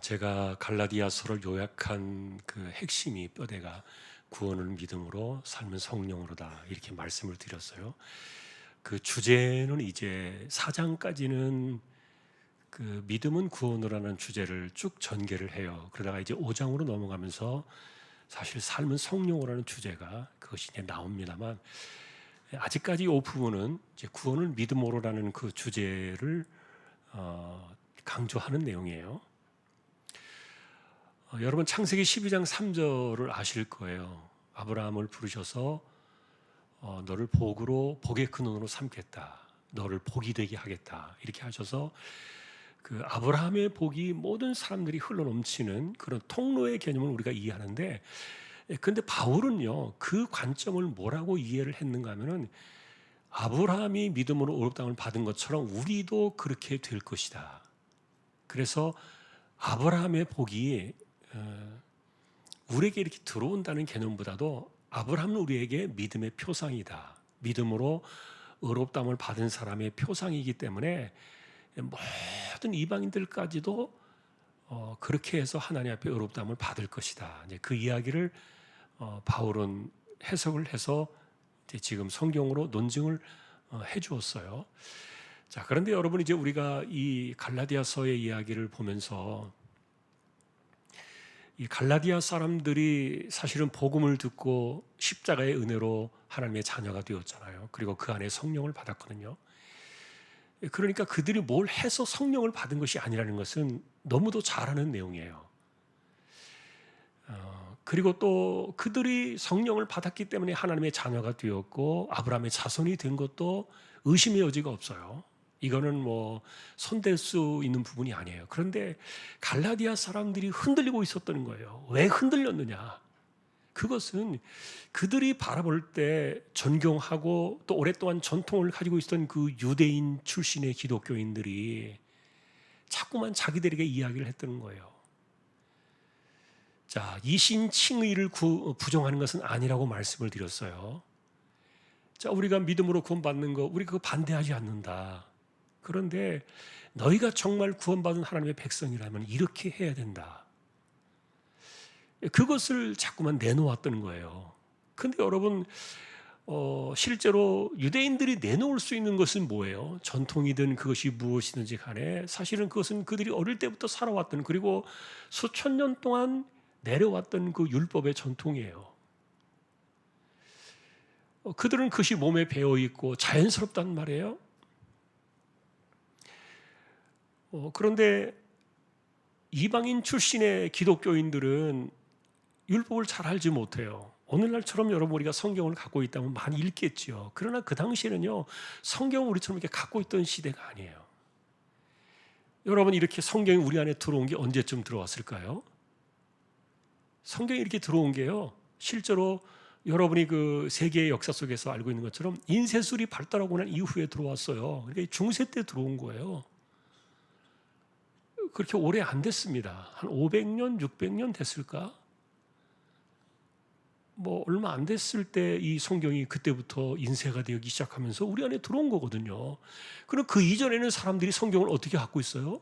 제가 갈라디아서를 요약한 그 핵심이 뼈대가 구원을 믿음으로 삶은 성령으로다 이렇게 말씀을 드렸어요. 그 주제는 이제 4장까지는 그 믿음은 구원으로라는 주제를 쭉 전개를 해요. 그러다가 이제 5장으로 넘어가면서 사실 삶은 성령으로라는 주제가 그것이 이제 나옵니다만 아직까지 이 부분은 이제 구원을 믿음으로라는 그 주제를 강조하는 내용이에요. 여러분 창세기 12장 3절을 아실 거예요. 아브라함을 부르셔서 너를 복의 근원으로 삼겠다. 너를 복이 되게 하겠다. 이렇게 하셔서 그 아브라함의 복이 모든 사람들이 흘러넘치는 그런 통로의 개념을 우리가 이해하는데, 근데 바울은요 그 관점을 뭐라고 이해를 했는가 하면은 아브라함이 믿음으로 옳은 땅을 받은 것처럼 우리도 그렇게 될 것이다. 그래서 아브라함의 복이 우리에게 이렇게 들어온다는 개념보다도 아브라함은 우리에게 믿음의 표상이다. 믿음으로 의롭다함을 받은 사람의 표상이기 때문에 모든 이방인들까지도 그렇게 해서 하나님 앞에 의롭다함을 받을 것이다. 이제 그 이야기를 바울은 해석을 해서 이제 지금 성경으로 논증을 해 주었어요. 자, 그런데 여러분 이제 우리가 이 갈라디아서의 이야기를 보면서 이 갈라디아 사람들이 사실은 복음을 듣고 십자가의 은혜로 하나님의 자녀가 되었잖아요. 그리고 그 안에 성령을 받았거든요. 그러니까 그들이 뭘 해서 성령을 받은 것이 아니라는 것은 너무도 잘 아는 내용이에요. 그리고 또 그들이 성령을 받았기 때문에 하나님의 자녀가 되었고 아브라함의 자손이 된 것도 의심의 여지가 없어요. 이거는 뭐 손댈 수 있는 부분이 아니에요. 그런데 갈라디아 사람들이 흔들리고 있었던 거예요. 왜 흔들렸느냐? 그것은 그들이 바라볼 때 존경하고 또 오랫동안 전통을 가지고 있었던 그 유대인 출신의 기독교인들이 자꾸만 자기들에게 이야기를 했던 거예요. 자, 이신칭의를 부정하는 것은 아니라고 말씀을 드렸어요. 자, 우리가 믿음으로 구원받는 거 우리 그거 반대하지 않는다. 그런데 너희가 정말 구원받은 하나님의 백성이라면 이렇게 해야 된다. 그것을 자꾸만 내놓았던 거예요. 근데 여러분 실제로 유대인들이 내놓을 수 있는 것은 뭐예요? 전통이든 그것이 무엇이든지 간에 사실은 그것은 그들이 어릴 때부터 살아왔던 그리고 수천 년 동안 내려왔던 그 율법의 전통이에요. 그들은 그것이 몸에 배어 있고 자연스럽단 말이에요. 그런데 이방인 출신의 기독교인들은 율법을 잘 알지 못해요. 오늘날처럼 여러분 우리가 성경을 갖고 있다면 많이 읽겠죠. 그러나 그 당시에는요 성경을 우리처럼 이렇게 갖고 있던 시대가 아니에요. 여러분 이렇게 성경이 우리 안에 들어온 게 언제쯤 들어왔을까요? 성경이 이렇게 들어온 게요 실제로 여러분이 그 세계의 역사 속에서 알고 있는 것처럼 인쇄술이 발달하고 난 이후에 들어왔어요. 그러니까 중세 때 들어온 거예요. 그렇게 오래 안 됐습니다. 한 500년, 600년 됐을까? 뭐 얼마 안 됐을 때 이 성경이 그때부터 인쇄가 되기 시작하면서 우리 안에 들어온 거거든요. 그럼 그 이전에는 사람들이 성경을 어떻게 갖고 있어요?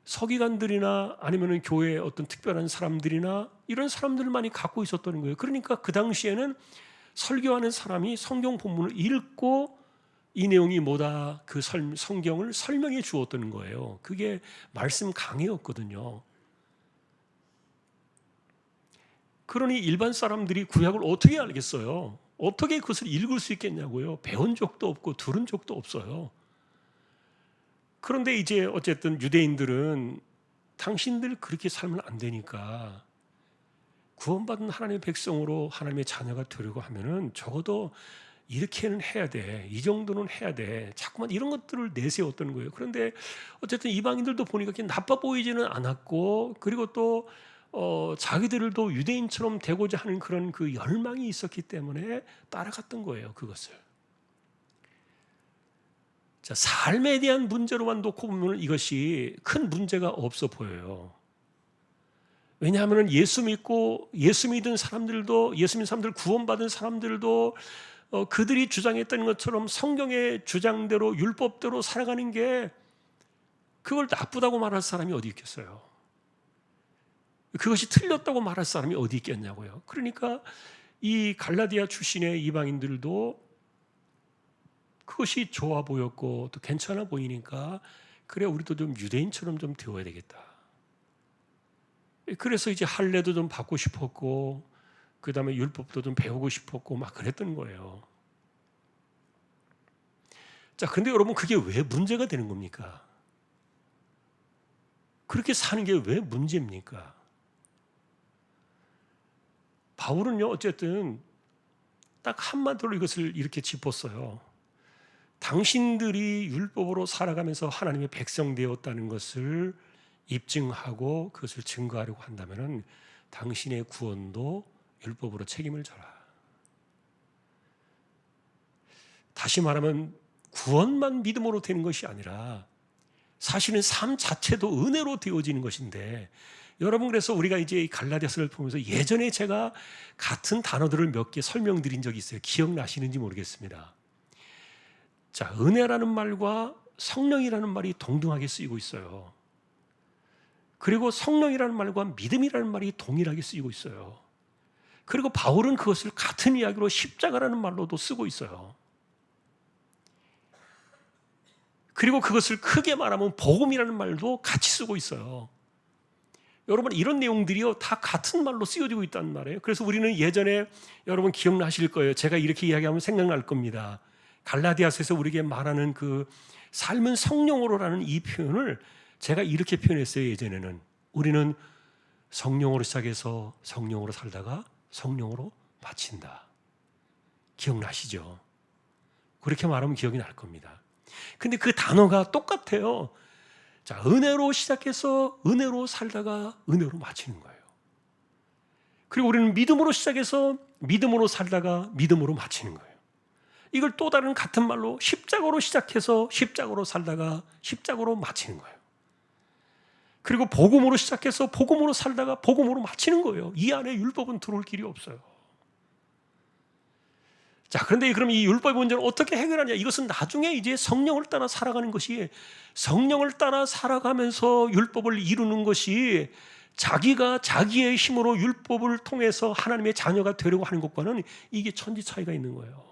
서기관들이나 아니면 교회의 어떤 특별한 사람들이나 이런 사람들만이 갖고 있었던 거예요. 그러니까 그 당시에는 설교하는 사람이 성경 본문을 읽고 이 내용이 뭐다 그 성경을 설명해 주었던 거예요. 그게 말씀 강해였거든요. 그러니 일반 사람들이 구약을 어떻게 알겠어요? 어떻게 그것을 읽을 수 있겠냐고요? 배운 적도 없고 들은 적도 없어요. 그런데 이제 어쨌든 유대인들은 당신들 그렇게 살면 안 되니까 구원받은 하나님의 백성으로 하나님의 자녀가 되려고 하면은 적어도 이렇게는 해야 돼. 이 정도는 해야 돼. 자꾸만 이런 것들을 내세웠던 거예요. 그런데 어쨌든 이방인들도 보니까 그렇게 나빠 보이지는 않았고 그리고 또 자기들도 유대인처럼 되고자 하는 그런 그 열망이 있었기 때문에 따라갔던 거예요. 그것을. 자, 삶에 대한 문제로만 놓고 보면 이것이 큰 문제가 없어 보여요. 왜냐하면 예수 믿고 예수 믿은 사람들도 예수 믿는 사람들 구원받은 사람들도 그들이 주장했던 것처럼 성경의 주장대로 율법대로 살아가는 게 그걸 나쁘다고 말할 사람이 어디 있겠어요? 그것이 틀렸다고 말할 사람이 어디 있겠냐고요. 그러니까 이 갈라디아 출신의 이방인들도 그것이 좋아 보였고 또 괜찮아 보이니까 그래 우리도 좀 유대인처럼 좀 되어야 되겠다. 그래서 이제 할례도 좀 받고 싶었고 그 다음에 율법도 좀 배우고 싶었고 막 그랬던 거예요. 자, 그런데 여러분 그게 왜 문제가 되는 겁니까? 그렇게 사는 게 왜 문제입니까? 바울은요 어쨌든 딱 한마디로 이것을 이렇게 짚었어요. 당신들이 율법으로 살아가면서 하나님의 백성 되었다는 것을 입증하고 그것을 증거하려고 한다면 당신의 구원도 율법으로 책임을 져라. 다시 말하면 구원만 믿음으로 되는 것이 아니라 사실은 삶 자체도 은혜로 되어지는 것인데, 여러분 그래서 우리가 이제 갈라디아서를 보면서 예전에 제가 같은 단어들을 몇 개 설명드린 적이 있어요. 기억나시는지 모르겠습니다. 자, 은혜라는 말과 성령이라는 말이 동등하게 쓰이고 있어요. 그리고 성령이라는 말과 믿음이라는 말이 동일하게 쓰이고 있어요. 그리고 바울은 그것을 같은 이야기로 십자가라는 말로도 쓰고 있어요. 그리고 그것을 크게 말하면 복음이라는 말도 같이 쓰고 있어요. 여러분 이런 내용들이요 다 같은 말로 쓰여지고 있다는 말이에요. 그래서 우리는 예전에 여러분 기억나실 거예요. 제가 이렇게 이야기하면 생각날 겁니다. 갈라디아서에서 우리에게 말하는 그 삶은 성령으로라는 이 표현을 제가 이렇게 표현했어요. 예전에는 우리는 성령으로 시작해서 성령으로 살다가 성령으로 마친다. 기억나시죠? 그렇게 말하면 기억이 날 겁니다. 근데 그 단어가 똑같아요. 자, 은혜로 시작해서 은혜로 살다가 은혜로 마치는 거예요. 그리고 우리는 믿음으로 시작해서 믿음으로 살다가 믿음으로 마치는 거예요. 이걸 또 다른 같은 말로 십자가로 시작해서 십자가로 살다가 십자가로 마치는 거예요. 그리고 복음으로 시작해서 복음으로 살다가 복음으로 마치는 거예요. 이 안에 율법은 들어올 길이 없어요. 자, 그런데 그럼 이 율법의 문제를 어떻게 해결하냐? 이것은 나중에 이제 성령을 따라 살아가는 것이, 성령을 따라 살아가면서 율법을 이루는 것이 자기가 자기의 힘으로 율법을 통해서 하나님의 자녀가 되려고 하는 것과는 이게 천지 차이가 있는 거예요.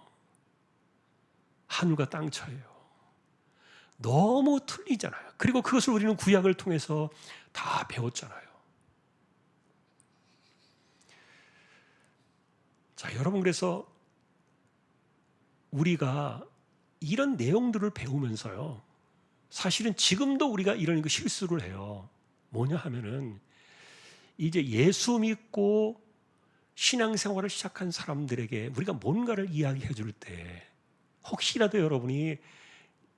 하늘과 땅 차이예요. 너무 틀리잖아요. 그리고 그것을 우리는 구약을 통해서 다 배웠잖아요. 자, 여러분 그래서 우리가 이런 내용들을 배우면서요, 사실은 지금도 우리가 이런 거 실수를 해요. 뭐냐 하면은 이제 예수 믿고 신앙생활을 시작한 사람들에게 우리가 뭔가를 이야기해 줄 때 혹시라도 여러분이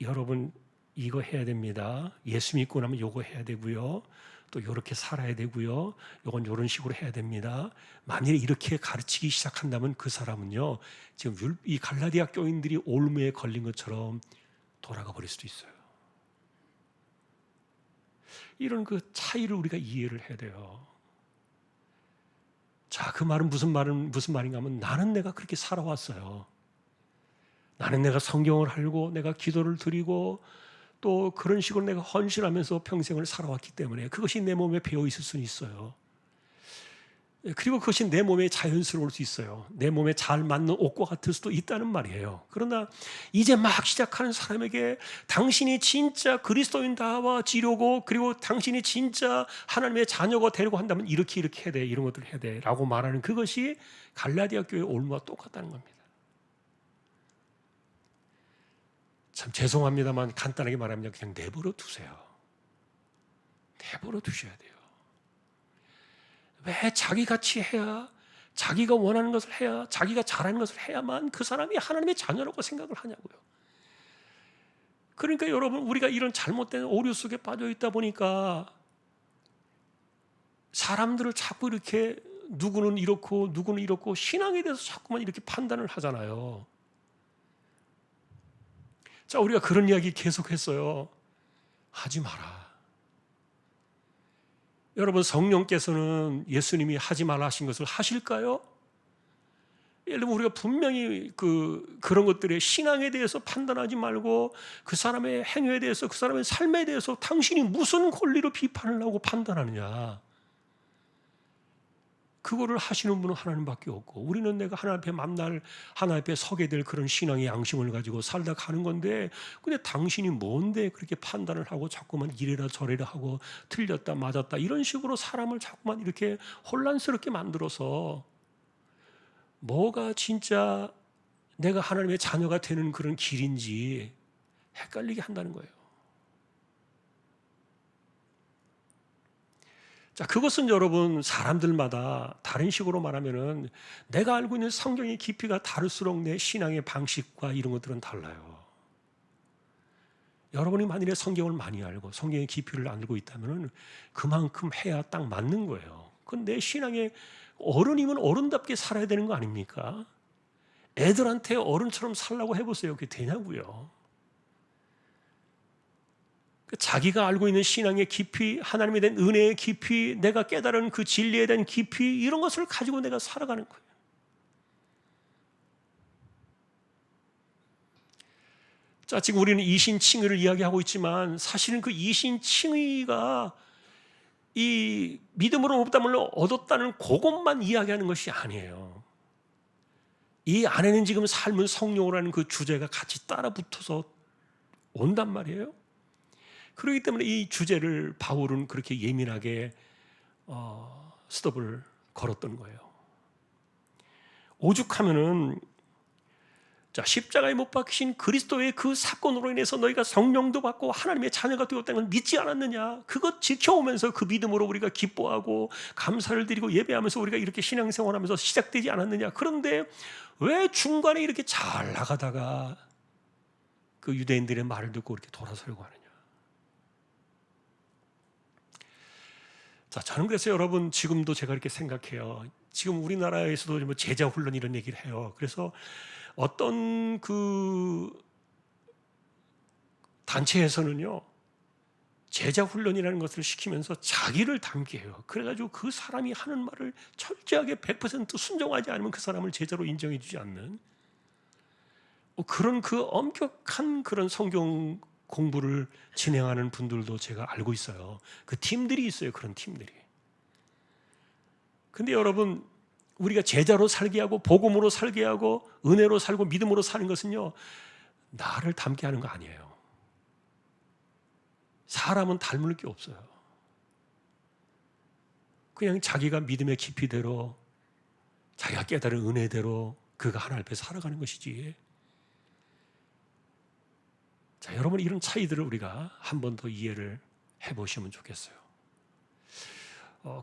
여러분 이거 해야 됩니다. 예수 믿고 나면 요거 해야 되고요. 또 이렇게 살아야 되고요. 요건 이런 식으로 해야 됩니다. 만일에 이렇게 가르치기 시작한다면 그 사람은요, 지금 이 갈라디아 교인들이 올무에 걸린 것처럼 돌아가 버릴 수도 있어요. 이런 그 차이를 우리가 이해를 해야 돼요. 자, 그 말은 무슨 말인가 하면 나는 내가 그렇게 살아왔어요. 나는 내가 성경을 알고 내가 기도를 드리고 또 그런 식으로 내가 헌신하면서 평생을 살아왔기 때문에 그것이 내 몸에 배어 있을 수는 있어요. 그리고 그것이 내 몸에 자연스러울 수 있어요. 내 몸에 잘 맞는 옷과 같을 수도 있다는 말이에요. 그러나 이제 막 시작하는 사람에게 당신이 진짜 그리스도인다워지려고, 그리고 당신이 진짜 하나님의 자녀가 되려고 한다면 이렇게 해야 돼, 이런 것들 해야 돼 라고 말하는 그것이 갈라디아 교회 올무와 똑같다는 겁니다. 참 죄송합니다만 간단하게 말하면 그냥 내버려 두세요. 내버려 두셔야 돼요. 왜 자기같이 해야, 자기가 원하는 것을 해야, 자기가 잘하는 것을 해야만 그 사람이 하나님의 자녀라고 생각을 하냐고요. 그러니까 여러분 우리가 이런 잘못된 오류 속에 빠져 있다 보니까 사람들을 자꾸 이렇게 누구는 이렇고 누구는 이렇고 신앙에 대해서 자꾸만 이렇게 판단을 하잖아요. 자, 우리가 그런 이야기 계속했어요. 하지 마라. 여러분 성령께서는 예수님이 하지 말라 하신 것을 하실까요? 예를 들면 우리가 분명히 그런 것들의 신앙에 대해서 판단하지 말고 그 사람의 행위에 대해서, 그 사람의 삶에 대해서 당신이 무슨 권리로 비판을 하고 판단하느냐. 그거를 하시는 분은 하나님밖에 없고, 우리는 내가 하나님 앞에 만날, 하나님 앞에 서게 될 그런 신앙의 양심을 가지고 살다 가는 건데, 근데 당신이 뭔데 그렇게 판단을 하고 자꾸만 이래라 저래라 하고 틀렸다 맞았다 이런 식으로 사람을 자꾸만 이렇게 혼란스럽게 만들어서 뭐가 진짜 내가 하나님의 자녀가 되는 그런 길인지 헷갈리게 한다는 거예요. 자, 그것은 여러분 사람들마다 다른 식으로 말하면은 내가 알고 있는 성경의 깊이가 다를수록 내 신앙의 방식과 이런 것들은 달라요. 여러분이 만일에 성경을 많이 알고 성경의 깊이를 알고 있다면은 그만큼 해야 딱 맞는 거예요. 그건 내 신앙의 어른이면 어른답게 살아야 되는 거 아닙니까? 애들한테 어른처럼 살라고 해보세요. 그게 되냐고요. 자기가 알고 있는 신앙의 깊이, 하나님에 대한 은혜의 깊이, 내가 깨달은 그 진리에 대한 깊이, 이런 것을 가지고 내가 살아가는 거예요. 자, 지금 우리는 이신칭의를 이야기하고 있지만 사실은 그 이신칭의가 이 믿음으로 못담을 얻었다는 그것만 이야기하는 것이 아니에요. 이 안에는 지금 삶은 성령이라는 그 주제가 같이 따라 붙어서 온단 말이에요. 그렇기 때문에 이 주제를 바울은 그렇게 예민하게 스톱을 걸었던 거예요. 오죽하면은 자, 십자가에 못 박히신 그리스도의 그 사건으로 인해서 너희가 성령도 받고 하나님의 자녀가 되었다는 걸 믿지 않았느냐? 그것 지켜오면서 그 믿음으로 우리가 기뻐하고 감사를 드리고 예배하면서 우리가 이렇게 신앙생활하면서 시작되지 않았느냐? 그런데 왜 중간에 이렇게 잘 나가다가 그 유대인들의 말을 듣고 이렇게 돌아서려고 하느냐? 자, 저는 그래서 여러분 지금도 제가 이렇게 생각해요. 지금 우리나라에서도 뭐 제자 훈련 이런 얘기를 해요. 그래서 어떤 그 단체에서는요, 제자 훈련이라는 것을 시키면서 자기를 닮게 해요. 그래가지고 그 사람이 하는 말을 철저하게 100% 순종하지 않으면 그 사람을 제자로 인정해주지 않는 그런 그 엄격한 그런 성경 공부를 진행하는 분들도 제가 알고 있어요. 그 팀들이 있어요. 그런 팀들이. 근데 여러분, 우리가 제자로 살게 하고 복음으로 살게 하고 은혜로 살고 믿음으로 사는 것은요, 나를 닮게 하는 거 아니에요. 사람은 닮을 게 없어요. 그냥 자기가 믿음의 깊이대로, 자기가 깨달은 은혜대로 그가 하나님 앞에 살아가는 것이지. 자, 여러분, 이런 차이들을 우리가 한 번 더 이해를 해보시면 좋겠어요.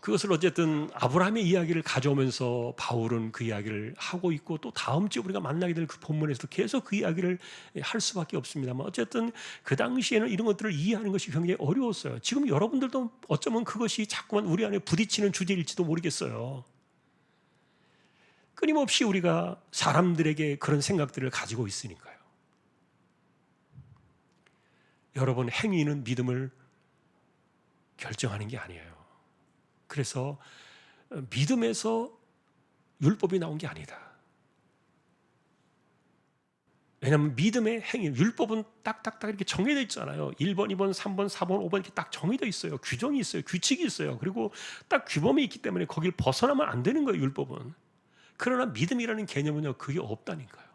그것을 어쨌든 아브라함의 이야기를 가져오면서 바울은 그 이야기를 하고 있고, 또 다음 주에 우리가 만나게 될 그 본문에서도 계속 그 이야기를 할 수밖에 없습니다만, 어쨌든 그 당시에는 이런 것들을 이해하는 것이 굉장히 어려웠어요. 지금 여러분들도 어쩌면 그것이 자꾸만 우리 안에 부딪히는 주제일지도 모르겠어요. 끊임없이 우리가 사람들에게 그런 생각들을 가지고 있으니까요. 여러분, 행위는 믿음을 결정하는 게 아니에요. 그래서 믿음에서 율법이 나온 게 아니다. 왜냐하면 믿음의 행위, 율법은 딱딱딱 이렇게 정해져 있잖아요. 1번, 2번, 3번, 4번, 5번 이렇게 딱 정해져 있어요. 규정이 있어요. 규칙이 있어요. 그리고 딱 규범이 있기 때문에 거길 벗어나면 안 되는 거예요, 율법은. 그러나 믿음이라는 개념은요, 그게 없다니까요.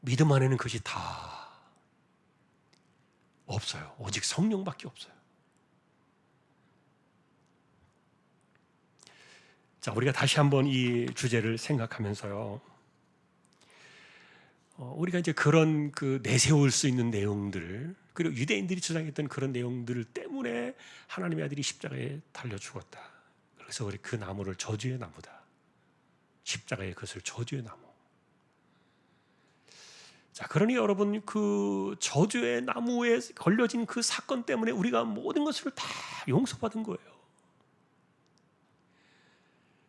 믿음 안에는 그것이 다 없어요. 오직 성령밖에 없어요. 자, 우리가 다시 한번 이 주제를 생각하면서요. 우리가 이제 그런 그 내세울 수 있는 내용들, 그리고 유대인들이 주장했던 그런 내용들 때문에 하나님의 아들이 십자가에 달려 죽었다. 그래서 우리 그 나무를 저주의 나무다. 십자가의 그것을 저주의 나무. 자, 그러니 여러분, 그 저주의 나무에 걸려진 그 사건 때문에 우리가 모든 것을 다 용서받은 거예요.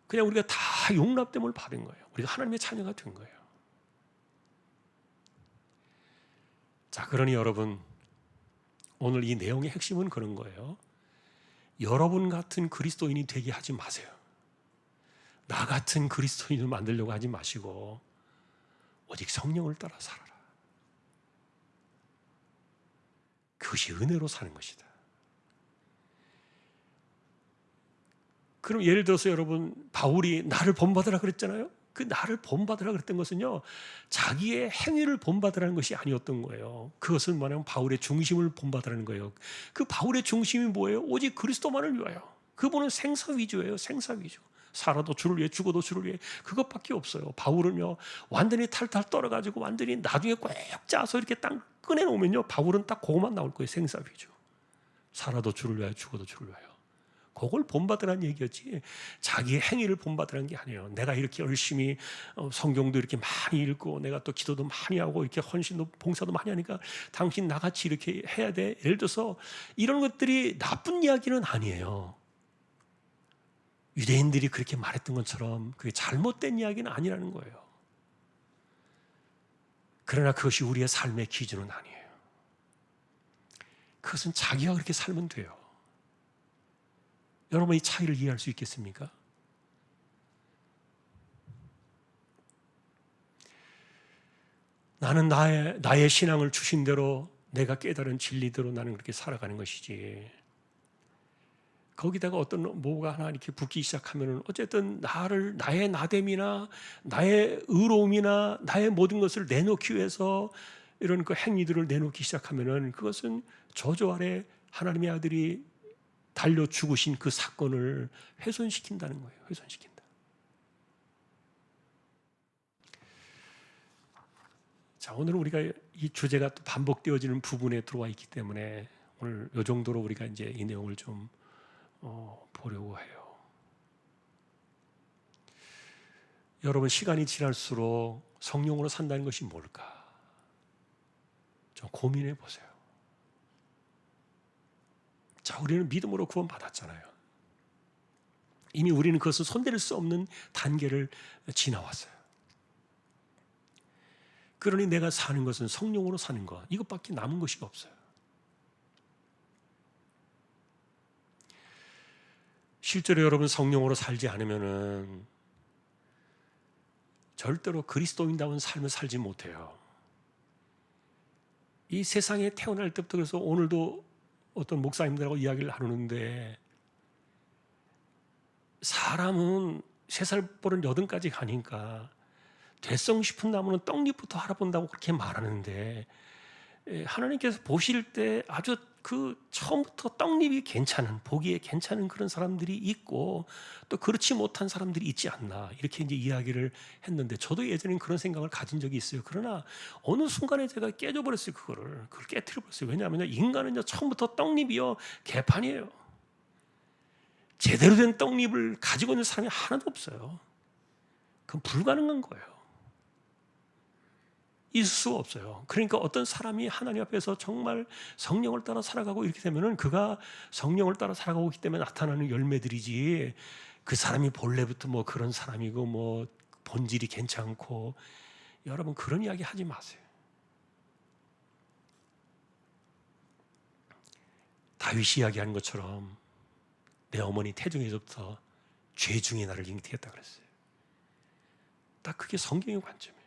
그냥 우리가 다 용납됨을 받은 거예요. 우리가 하나님의 자녀가 된 거예요. 자, 그러니 여러분, 오늘 이 내용의 핵심은 그런 거예요. 여러분 같은 그리스도인이 되게 하지 마세요. 나 같은 그리스도인을 만들려고 하지 마시고 오직 성령을 따라 살아라. 그것이 은혜로 사는 것이다. 그럼 예를 들어서 여러분, 바울이 나를 본받으라 그랬잖아요. 그 나를 본받으라 그랬던 것은요, 자기의 행위를 본받으라는 것이 아니었던 거예요. 그것은 뭐냐면 바울의 중심을 본받으라는 거예요. 그 바울의 중심이 뭐예요? 오직 그리스도만을 위하여. 그분은 생사 위주예요. 생사 위주. 살아도 주를 위해, 죽어도 주를 위해. 그것밖에 없어요. 바울은요, 완전히 탈탈 떨어가지고 완전히 나중에 꽉 짜서 이렇게 딱 꺼내놓으면요, 바울은 딱 그것만 나올 거예요. 생사 위주. 살아도 주를 위하여, 죽어도 주를 위하여. 그걸 본받으라는 얘기였지, 자기의 행위를 본받으라는 게 아니에요. 내가 이렇게 열심히 성경도 이렇게 많이 읽고 내가 또 기도도 많이 하고 이렇게 헌신도 봉사도 많이 하니까 당신 나같이 이렇게 해야 돼. 예를 들어서 이런 것들이 나쁜 이야기는 아니에요. 유대인들이 그렇게 말했던 것처럼 그게 잘못된 이야기는 아니라는 거예요. 그러나 그것이 우리의 삶의 기준은 아니에요. 그것은 자기가 그렇게 살면 돼요. 여러분, 이 차이를 이해할 수 있겠습니까? 나는 나의 신앙을 주신 대로, 내가 깨달은 진리대로 나는 그렇게 살아가는 것이지, 거기다가 어떤 뭐가 하나 이렇게 붙기 시작하면은 어쨌든 나의 나됨이나 나의 의로움이나 나의 모든 것을 내놓기 위해서 이런 그 행위들을 내놓기 시작하면은 그것은 저주 아래 하나님의 아들이 달려 죽으신 그 사건을 훼손시킨다는 거예요. 훼손시킨다. 자, 오늘 우리가 이 주제가 또 반복되어지는 부분에 들어와 있기 때문에 오늘 이 정도로 우리가 이제 이 내용을 좀 보려고 해요. 여러분, 시간이 지날수록 성령으로 산다는 것이 뭘까? 좀 고민해 보세요. 자, 우리는 믿음으로 구원받았잖아요. 이미 우리는 그것을 손댈 수 없는 단계를 지나왔어요. 그러니 내가 사는 것은 성령으로 사는 것, 이것밖에 남은 것이 없어요. 실제로 여러분, 성령으로 살지 않으면은 절대로 그리스도인다운 삶을 살지 못해요. 이 세상에 태어날 때부터, 그래서 오늘도 어떤 목사님들하고 이야기를 나누는데, 사람은 3살 버릇 8까지 가니까 되성 싶은 나무는 떡잎부터 알아본다고 그렇게 말하는데, 하나님께서 보실 때 아주 그 처음부터 떡잎이 괜찮은, 보기에 괜찮은 그런 사람들이 있고 또 그렇지 못한 사람들이 있지 않나, 이렇게 이제 이야기를 했는데, 저도 예전엔 그런 생각을 가진 적이 있어요. 그러나 어느 순간에 제가 깨져버렸어요. 그걸 깨트려버렸어요. 왜냐하면 인간은요, 처음부터 떡잎이요, 개판이에요. 제대로 된 떡잎을 가지고 있는 사람이 하나도 없어요. 그건 불가능한 거예요. 있을 수 없어요. 그러니까 어떤 사람이 하나님 앞에서 정말 성령을 따라 살아가고 이렇게 되면은, 그가 성령을 따라 살아가고 있기 때문에 나타나는 열매들이지, 그 사람이 본래부터 뭐 그런 사람이고 뭐 본질이 괜찮고, 여러분 그런 이야기 하지 마세요. 다윗이 이야기한 것처럼 내 어머니 태중에서부터 죄 중에 나를 잉태했다 그랬어요. 딱 그게 성경의 관점이에요.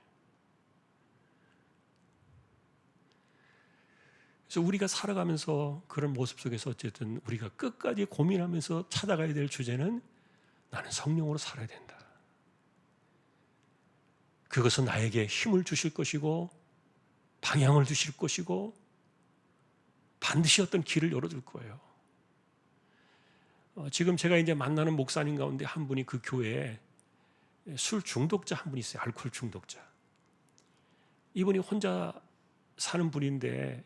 그래서 우리가 살아가면서 그런 모습 속에서 어쨌든 우리가 끝까지 고민하면서 찾아가야 될 주제는, 나는 성령으로 살아야 된다. 그것은 나에게 힘을 주실 것이고 방향을 주실 것이고 반드시 어떤 길을 열어줄 거예요. 지금 제가 이제 만나는 목사님 가운데 한 분이 그 교회에 술 중독자 한 분이 있어요. 알코올 중독자. 이분이 혼자 사는 분인데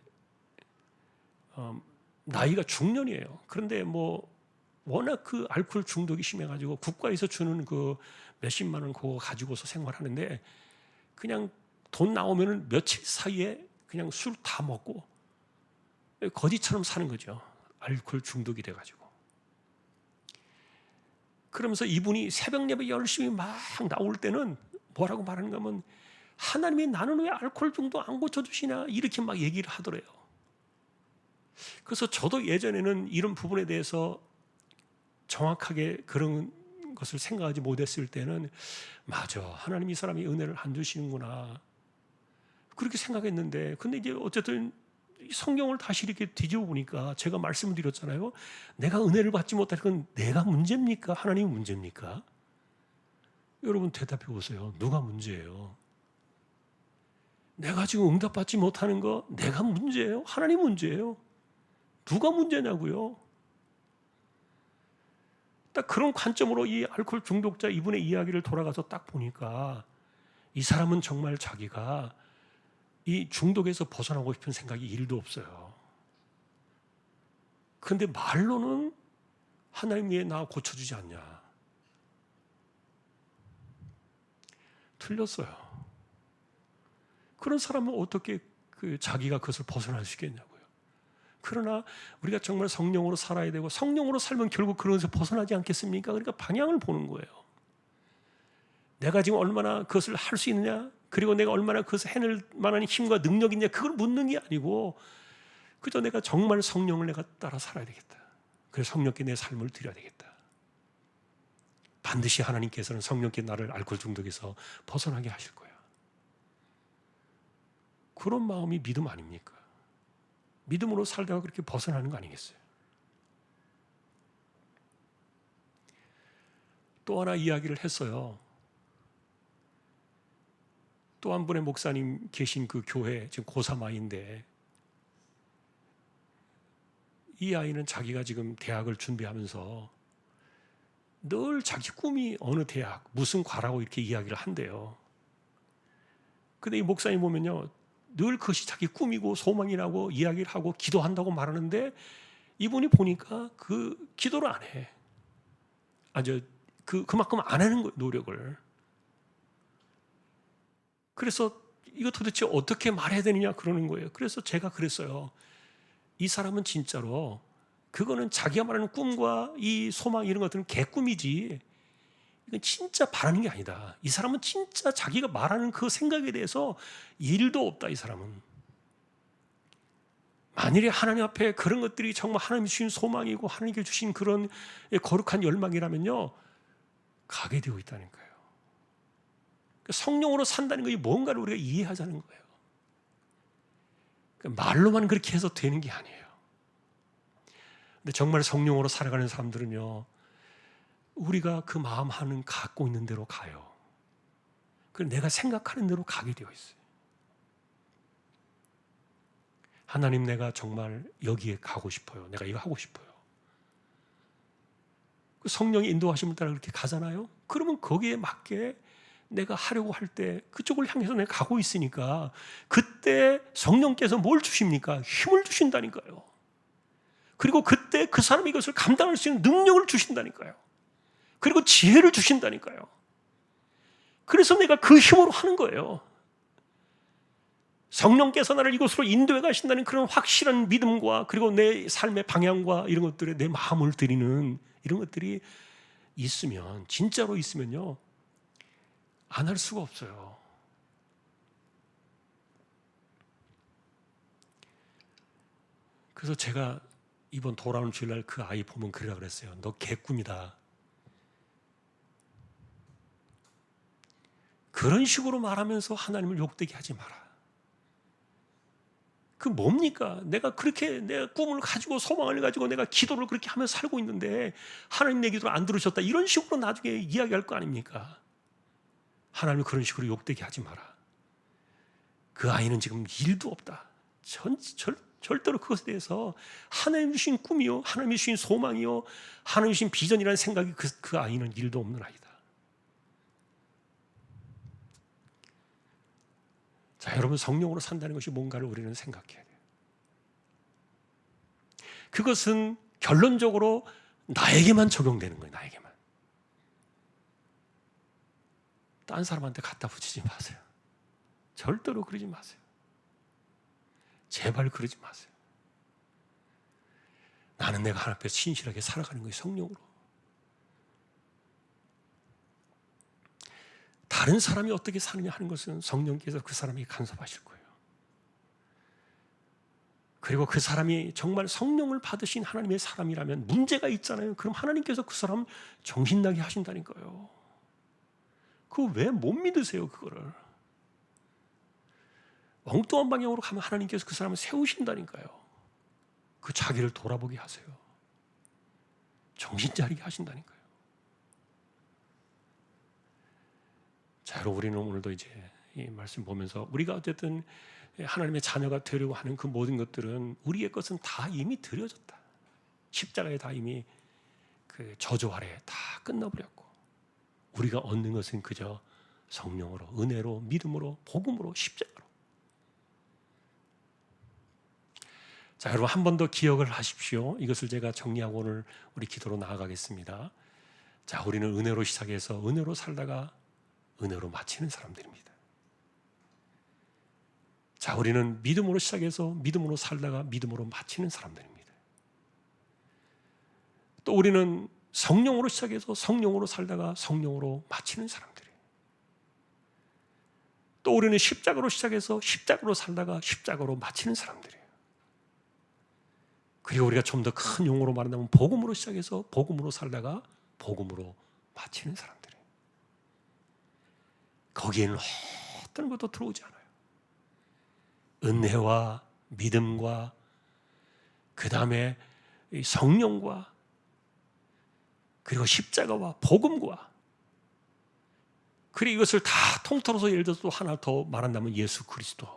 나이가 중년이에요. 그런데 뭐 워낙 그 알코올 중독이 심해가지고 국가에서 주는 그 몇십만 원 그거 가지고서 생활하는데, 그냥 돈 나오면은 며칠 사이에 그냥 술 다 먹고 거지처럼 사는 거죠. 알코올 중독이 돼가지고. 그러면서 이분이 새벽 예배 열심히 막 나올 때는 뭐라고 말하는가 하면, 하나님이 나는 왜 알코올 중독 안 고쳐주시나, 이렇게 막 얘기를 하더래요. 그래서 저도 예전에는 이런 부분에 대해서 정확하게 그런 것을 생각하지 못했을 때는, 맞아, 하나님 이 사람이 은혜를 안 주시는구나, 그렇게 생각했는데, 근데 이제 어쨌든 성경을 다시 이렇게 뒤집어 보니까 제가 말씀을 드렸잖아요. 내가 은혜를 받지 못할 건 내가 문제입니까? 하나님이 문제입니까? 여러분 대답해 보세요. 누가 문제예요? 내가 지금 응답받지 못하는 거 내가 문제예요? 하나님 문제예요? 누가 문제냐고요? 딱 그런 관점으로 이 알코올 중독자 이분의 이야기를 돌아가서 딱 보니까 이 사람은 정말 자기가 이 중독에서 벗어나고 싶은 생각이 1도 없어요. 그런데 말로는 하나님 왜 나 고쳐주지 않냐? 틀렸어요. 그런 사람은 어떻게 자기가 그것을 벗어날 수 있겠냐고요. 그러나 우리가 정말 성령으로 살아야 되고 성령으로 살면 결국 그런 것에서 벗어나지 않겠습니까? 그러니까 방향을 보는 거예요. 내가 지금 얼마나 그것을 할 수 있느냐, 그리고 내가 얼마나 그것을 해낼 만한 힘과 능력이 있냐, 그걸 묻는 게 아니고 그저 내가 정말 성령을 내가 따라 살아야 되겠다. 그래서 성령께 내 삶을 드려야 되겠다. 반드시 하나님께서는 성령께 나를 알코올 중독에서 벗어나게 하실 거야. 그런 마음이 믿음 아닙니까? 믿음으로 살다가 그렇게 벗어나는 거 아니겠어요? 또 하나 이야기를 했어요. 또 한 분의 목사님 계신 그 교회, 지금 고3 아이인데 이 아이는 자기가 지금 대학을 준비하면서 늘 자기 꿈이 어느 대학, 무슨 과라고 이렇게 이야기를 한대요. 근데 이 목사님 보면요, 늘 그것이 자기 꿈이고 소망이라고 이야기를 하고 기도한다고 말하는데 이분이 보니까 그 기도를 안 해. 그만큼 안 하는 거예요, 노력을. 그래서 이거 도대체 어떻게 말해야 되느냐 그러는 거예요. 그래서 제가 그랬어요. 이 사람은 진짜로 그거는 자기가 말하는 꿈과 이 소망 이런 것들은 개꿈이지 이건 진짜 바라는 게 아니다. 이 사람은 진짜 자기가 말하는 그 생각에 대해서 1도 없다. 이 사람은 만일에 하나님 앞에 그런 것들이 정말 하나님이 주신 소망이고 하나님께 주신 그런 거룩한 열망이라면요 가게 되어 있다니까요. 성령으로 산다는 것이 뭔가를 우리가 이해하자는 거예요. 말로만 그렇게 해서 되는 게 아니에요. 근데 정말 성령으로 살아가는 사람들은요, 우리가 그 마음 하는 갖고 있는 대로 가요. 그리고 내가 생각하는 대로 가게 되어 있어요. 하나님, 내가 정말 여기에 가고 싶어요. 내가 이거 하고 싶어요. 성령의 인도하심을 따라 그렇게 가잖아요. 그러면 거기에 맞게 내가 하려고 할 때 그쪽을 향해서 내가 가고 있으니까 그때 성령께서 뭘 주십니까? 힘을 주신다니까요. 그리고 그때 그 사람이 이것을 감당할 수 있는 능력을 주신다니까요. 그리고 지혜를 주신다니까요. 그래서 내가 그 힘으로 하는 거예요. 성령께서 나를 이곳으로 인도해 가신다는 그런 확실한 믿음과 그리고 내 삶의 방향과 이런 것들에 내 마음을 드리는 이런 것들이 있으면, 진짜로 있으면요, 안 할 수가 없어요. 그래서 제가 이번 돌아오는 주일날 그 아이 보면 그러라 그랬어요. 너 개꿈이다. 그런 식으로 말하면서 하나님을 욕되게 하지 마라. 그 뭡니까? 내가 그렇게 내 꿈을 가지고 소망을 가지고 내가 기도를 그렇게 하면서 살고 있는데 하나님 내 기도를 안 들으셨다. 이런 식으로 나중에 이야기할 거 아닙니까? 하나님을 그런 식으로 욕되게 하지 마라. 그 아이는 지금 1도 없다. 절대로 그것에 대해서 하나님 주신 꿈이요, 하나님 주신 소망이요, 하나님 주신 비전이라는 생각이 그 아이는 1도 없는 아이다. 자, 여러분, 성령으로 산다는 것이 뭔가를 우리는 생각해야 돼요. 그것은 결론적으로 나에게만 적용되는 거예요. 나에게만. 딴 사람한테 갖다 붙이지 마세요. 절대로 그러지 마세요. 제발 그러지 마세요. 나는 내가 하나님 앞에 신실하게 살아가는 거예요. 성령으로. 다른 사람이 어떻게 사느냐 하는 것은 성령께서 그 사람에게 간섭하실 거예요. 그리고 그 사람이 정말 성령을 받으신 하나님의 사람이라면 문제가 있잖아요. 그럼 하나님께서 그 사람 정신나게 하신다니까요. 그거 왜 못 믿으세요, 그거를? 엉뚱한 방향으로 가면 하나님께서 그 사람을 세우신다니까요. 그 자기를 돌아보게 하세요. 정신 차리게 하신다니까요. 자, 여러분, 우리는 오늘도 이제 이 말씀 보면서 우리가 어쨌든 하나님의 자녀가 되려고 하는 그 모든 것들은 우리의 것은 다 이미 드려졌다. 십자가에 다 이미 그 저주 아래 다 끝나버렸고, 우리가 얻는 것은 그저 성령으로, 은혜로, 믿음으로, 복음으로, 십자가로. 자, 여러분, 한 번 더 기억을 하십시오. 이것을 제가 정리하고 오늘 우리 기도로 나아가겠습니다. 자, 우리는 은혜로 시작해서 은혜로 살다가 은혜로 마치는 사람들입니다. 자, 우리는 믿음으로 시작해서 믿음으로 살다가 믿음으로 마치는 사람들입니다. 또 우리는 성령으로 시작해서 성령으로 살다가 성령으로 마치는 사람들이에요. 또 우리는 십자가로 시작해서 십자가로 살다가 십자가로 마치는 사람들이에요. 그리고 우리가 좀 더 큰 용어로 말한다면 복음으로 시작해서 복음으로 살다가 복음으로 마치는 사람들이에요. 거기에는 어떤 것도 들어오지 않아요. 은혜와 믿음과 그 다음에 성령과 그리고 십자가와 복음과, 그리고 이것을 다 통틀어서 예를 들어서 또 하나 더 말한다면 예수 그리스도,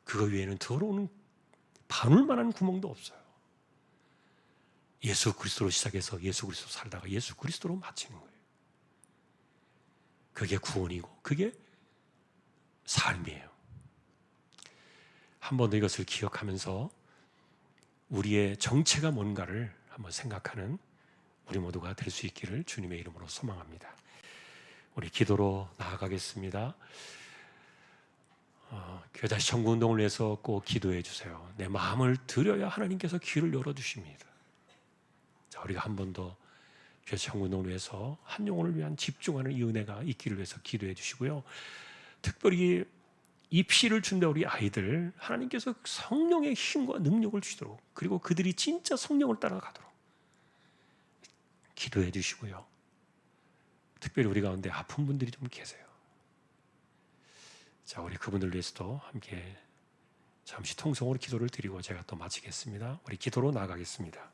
그거 외에는 들어오는 바늘만한 구멍도 없어요. 예수 그리스도로 시작해서 예수 그리스도 살다가 예수 그리스도로 마치는 거예요. 그게 구원이고 그게 삶이에요. 한 번 더 이것을 기억하면서 우리의 정체가 뭔가를 한번 생각하는 우리 모두가 될 수 있기를 주님의 이름으로 소망합니다. 우리 기도로 나아가겠습니다. 교회 다시 청구운동을 위해서 꼭 기도해 주세요. 내 마음을 드려야 하나님께서 귀를 열어주십니다. 자, 우리가 한 번 더 교회 청구운동을 위해서 한 영혼을 위한 집중하는 이 은혜가 있기를 위해서 기도해 주시고요. 특별히 입시를 준다 우리 아이들, 하나님께서 성령의 힘과 능력을 주시도록, 그리고 그들이 진짜 성령을 따라가도록 기도해 주시고요. 특별히 우리 가운데 아픈 분들이 좀 계세요. 자, 우리 그분들 위해서도 함께 잠시 통성으로 기도를 드리고 제가 또 마치겠습니다. 우리 기도로 나아가겠습니다.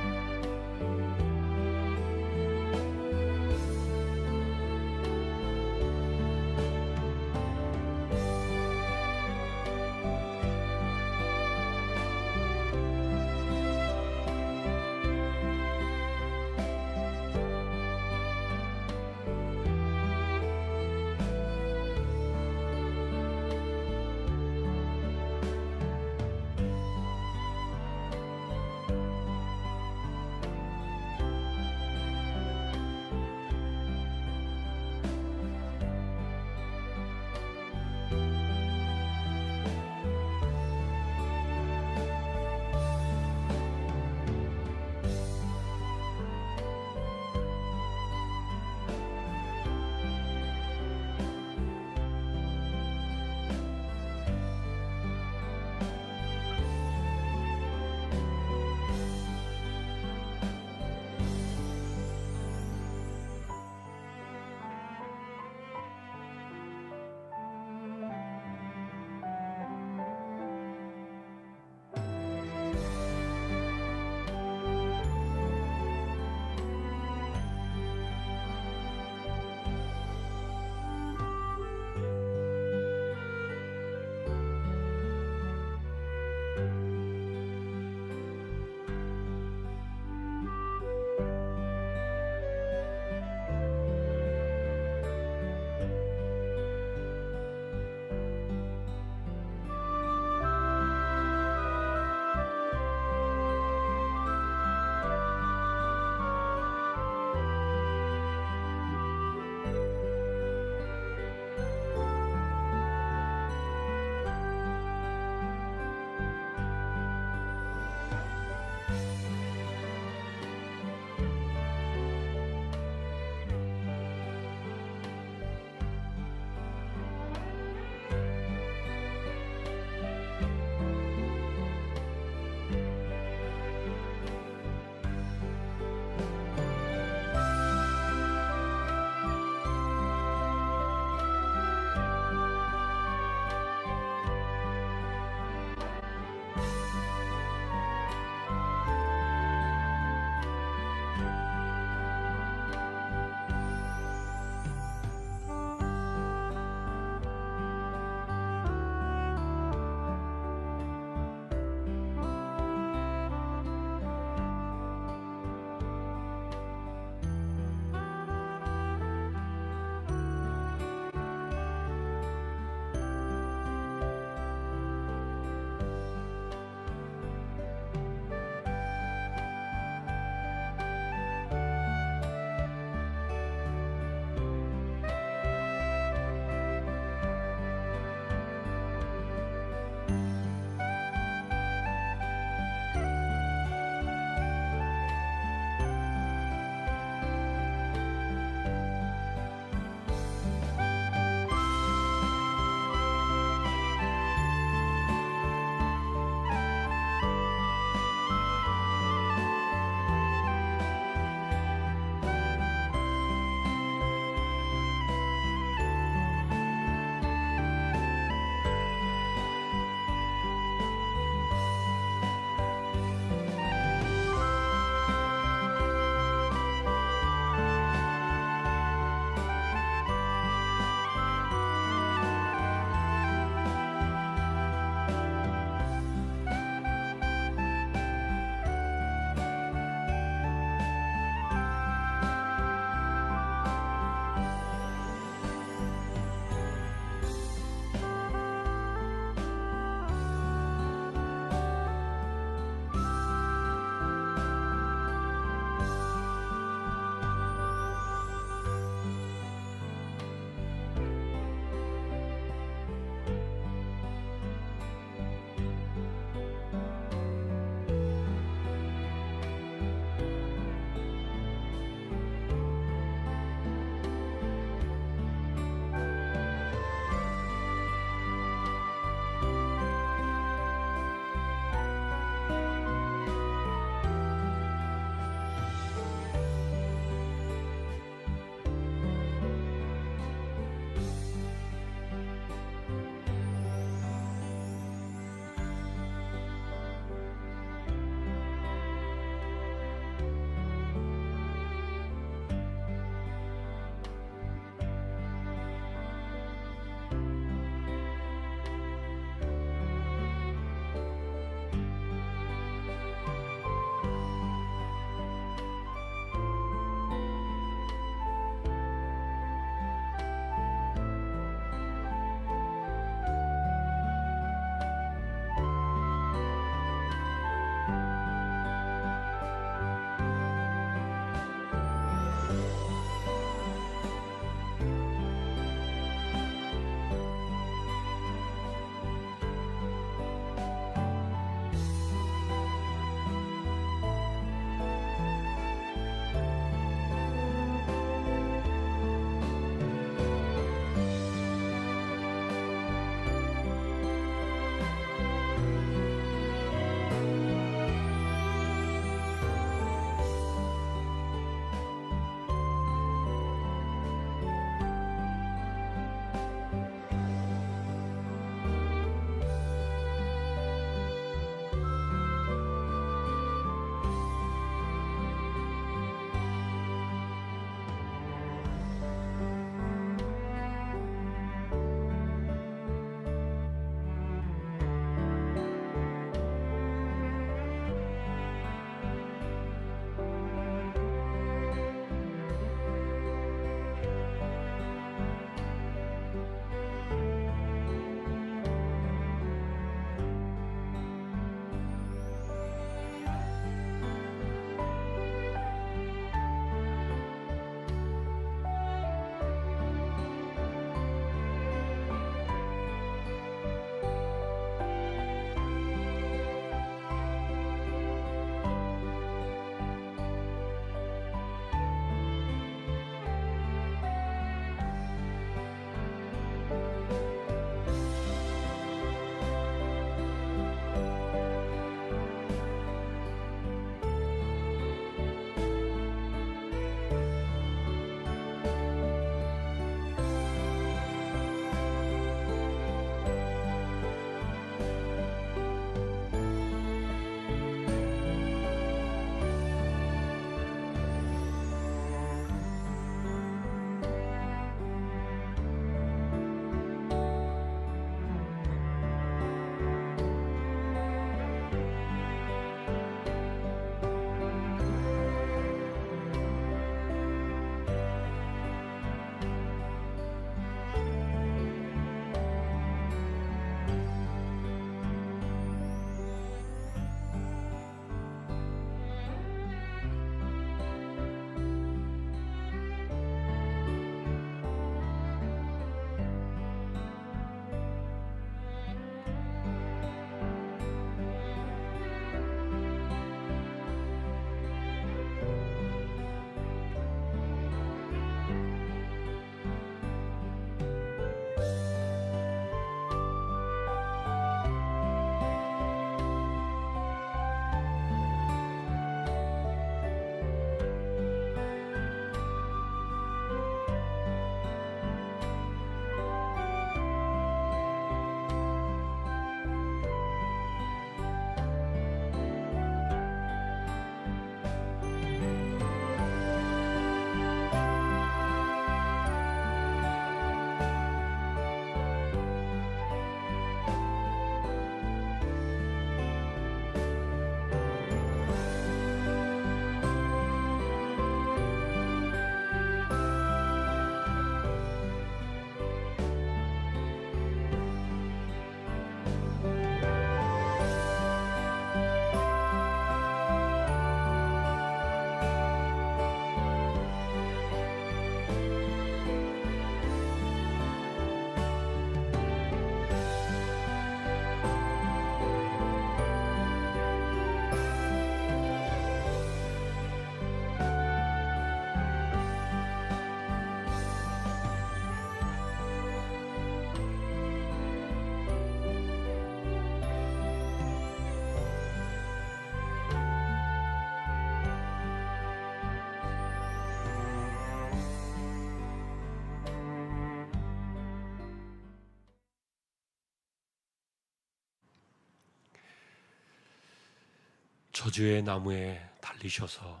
저주의 나무에 달리셔서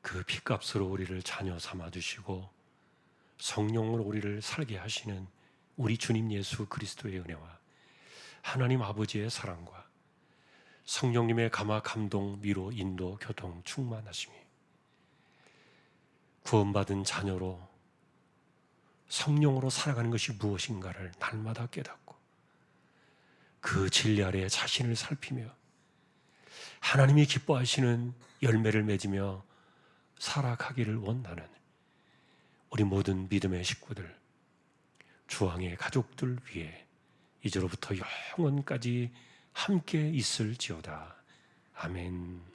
그 피값으로 우리를 자녀 삼아 주시고 성령으로 우리를 살게 하시는 우리 주님 예수 그리스도의 은혜와 하나님 아버지의 사랑과 성령님의 감화, 감동, 위로, 인도, 교통, 충만하심이 구원받은 자녀로 성령으로 살아가는 것이 무엇인가를 날마다 깨닫고 그 진리 아래에 자신을 살피며 하나님이 기뻐하시는 열매를 맺으며 살아가기를 원하는 우리 모든 믿음의 식구들, 주왕의 가족들 위해 이제로부터 영원까지 함께 있을지어다. 아멘.